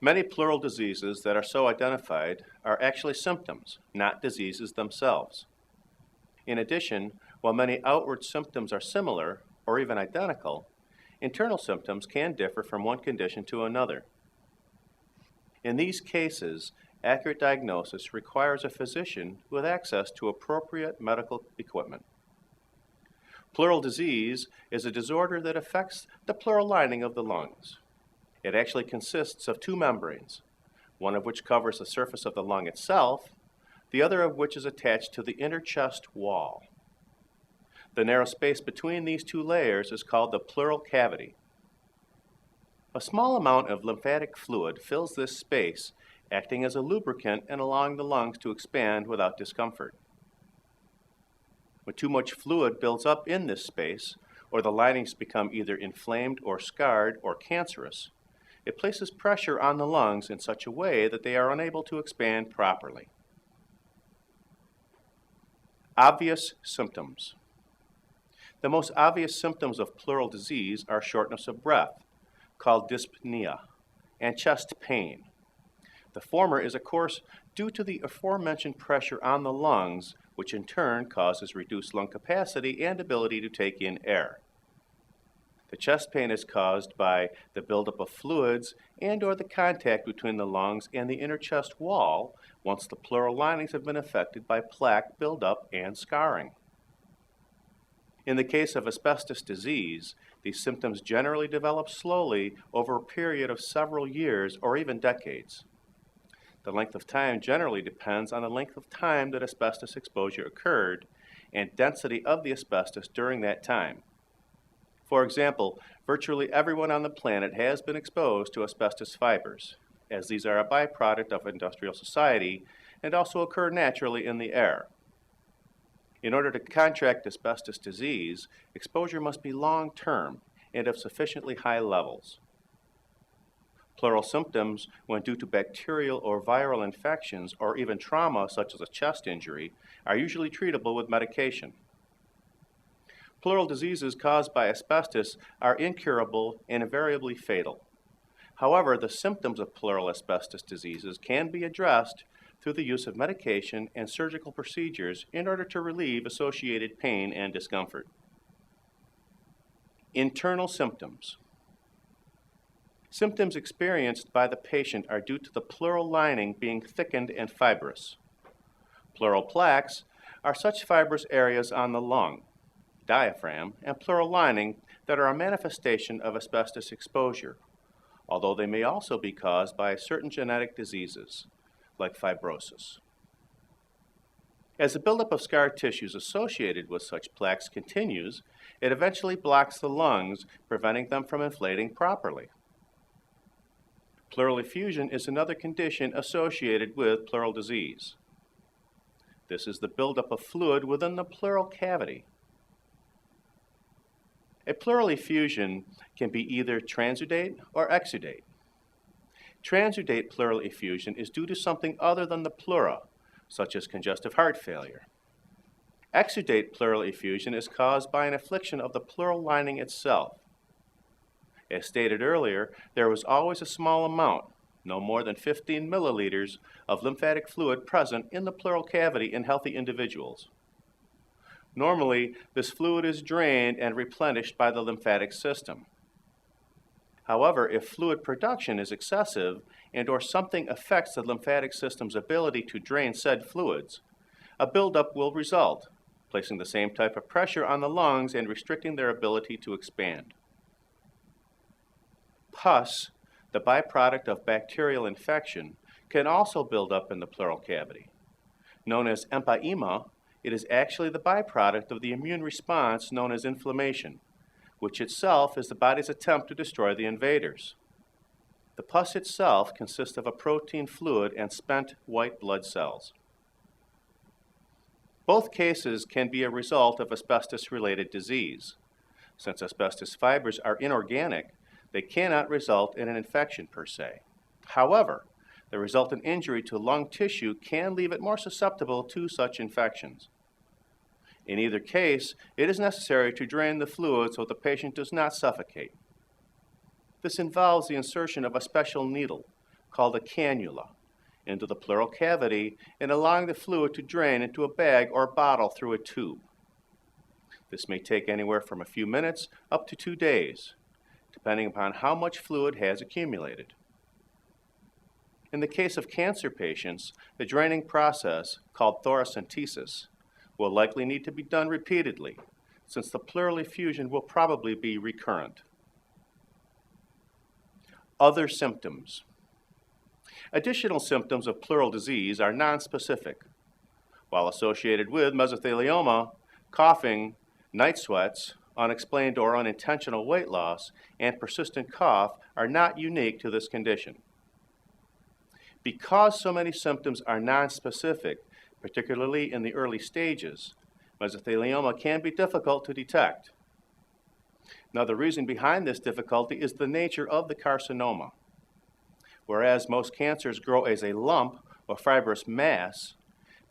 Many pleural diseases that are so identified are actually symptoms, not diseases themselves. In addition, while many outward symptoms are similar or even identical, internal symptoms can differ from one condition to another. In these cases, accurate diagnosis requires a physician with access to appropriate medical equipment. Pleural disease is a disorder that affects the pleural lining of the lungs. It actually consists of two membranes, one of which covers the surface of the lung itself, the other of which is attached to the inner chest wall. The narrow space between these two layers is called the pleural cavity. A small amount of lymphatic fluid fills this space, acting as a lubricant and allowing the lungs to expand without discomfort. When too much fluid builds up in this space, or the linings become either inflamed or scarred or cancerous, it places pressure on the lungs in such a way that they are unable to expand properly. Obvious symptoms. The most obvious symptoms of pleural disease are shortness of breath, called dyspnea, and chest pain. The former is, of course, due to the aforementioned pressure on the lungs, which in turn causes reduced lung capacity and ability to take in air. The chest pain is caused by the buildup of fluids and/or the contact between the lungs and the inner chest wall once the pleural linings have been affected by plaque buildup and scarring. In the case of asbestos disease, these symptoms generally develop slowly over a period of several years or even decades. The length of time generally depends on the length of time that asbestos exposure occurred and density of the asbestos during that time. For example, virtually everyone on the planet has been exposed to asbestos fibers, as these are a byproduct of industrial society and also occur naturally in the air. In order to contract asbestos disease, exposure must be long-term and of sufficiently high levels. Pleural symptoms, when due to bacterial or viral infections or even trauma such as a chest injury, are usually treatable with medication. Pleural diseases caused by asbestos are incurable and invariably fatal. However, the symptoms of pleural asbestos diseases can be addressed through the use of medication and surgical procedures in order to relieve associated pain and discomfort. Internal symptoms. Symptoms experienced by the patient are due to the pleural lining being thickened and fibrous. Pleural plaques are such fibrous areas on the lung, diaphragm, and pleural lining that are a manifestation of asbestos exposure, although they may also be caused by certain genetic diseases, like fibrosis. As the buildup of scar tissues associated with such plaques continues, it eventually blocks the lungs, preventing them from inflating properly. Pleural effusion is another condition associated with pleural disease. This is the buildup of fluid within the pleural cavity. A pleural effusion can be either transudate or exudate. Transudate pleural effusion is due to something other than the pleura, such as congestive heart failure. Exudate pleural effusion is caused by an affliction of the pleural lining itself. As stated earlier, there was always a small amount, no more than 15 milliliters, of lymphatic fluid present in the pleural cavity in healthy individuals. Normally, this fluid is drained and replenished by the lymphatic system. However, if fluid production is excessive and/or something affects the lymphatic system's ability to drain said fluids, a buildup will result, placing the same type of pressure on the lungs and restricting their ability to expand. Pus, the byproduct of bacterial infection, can also build up in the pleural cavity. Known as empyema, it is actually the byproduct of the immune response known as inflammation, which itself is the body's attempt to destroy the invaders. The pus itself consists of a protein fluid and spent white blood cells. Both cases can be a result of asbestos-related disease. Since asbestos fibers are inorganic, they cannot result in an infection per se. However, the resultant injury to lung tissue can leave it more susceptible to such infections. In either case, it is necessary to drain the fluid so the patient does not suffocate. This involves the insertion of a special needle, called a cannula into the pleural cavity and allowing the fluid to drain into a bag or bottle through a tube. This may take anywhere from a few minutes up to 2 days, depending upon how much fluid has accumulated. In the case of cancer patients, the draining process, called thoracentesis, will likely need to be done repeatedly, since the pleural effusion will probably be recurrent. Other symptoms. Additional symptoms of pleural disease are nonspecific. While associated with mesothelioma, coughing, night sweats, unexplained or unintentional weight loss, and persistent cough are not unique to this condition. Because so many symptoms are nonspecific, particularly in the early stages, mesothelioma can be difficult to detect. Now, the reason behind this difficulty is the nature of the carcinoma. Whereas most cancers grow as a lump or fibrous mass,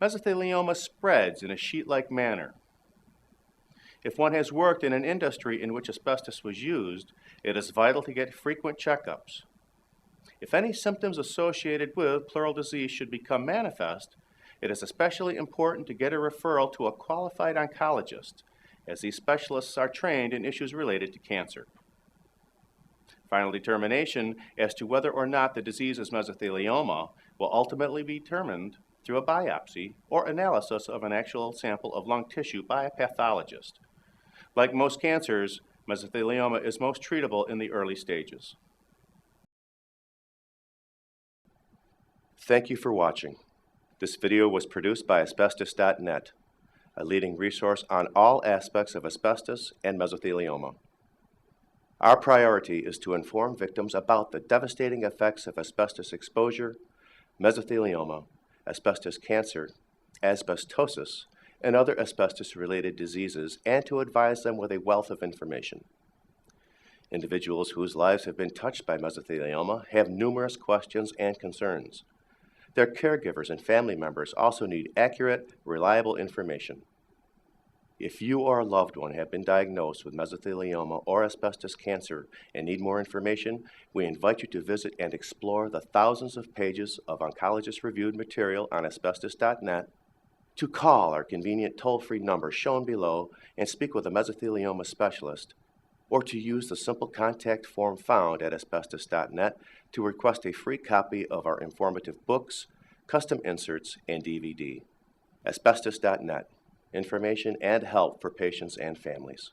mesothelioma spreads in a sheet-like manner. If one has worked in an industry in which asbestos was used, it is vital to get frequent checkups. If any symptoms associated with pleural disease should become manifest, it is especially important to get a referral to a qualified oncologist, as these specialists are trained in issues related to cancer. Final determination as to whether or not the disease is mesothelioma will ultimately be determined through a biopsy or analysis of an actual sample of lung tissue by a pathologist. Like most cancers, mesothelioma is most treatable in the early stages. Thank you for watching. This video was produced by Asbestos.Net, a leading resource on all aspects of asbestos and mesothelioma. Our priority is to inform victims about the devastating effects of asbestos exposure, mesothelioma, asbestos cancer, asbestosis, and other asbestos-related diseases, and to advise them with a wealth of information. Individuals whose lives have been touched by mesothelioma have numerous questions and concerns. Their caregivers and family members also need accurate, reliable information. If you or a loved one have been diagnosed with mesothelioma or asbestos cancer and need more information, we invite you to visit and explore the thousands of pages of oncologist-reviewed material on Asbestos.net, to call our convenient toll-free number shown below and speak with a mesothelioma specialist, or to use the simple contact form found at Asbestos.net to request a free copy of our informative books, custom inserts, and DVD. Asbestos.net. Information and help for patients and families.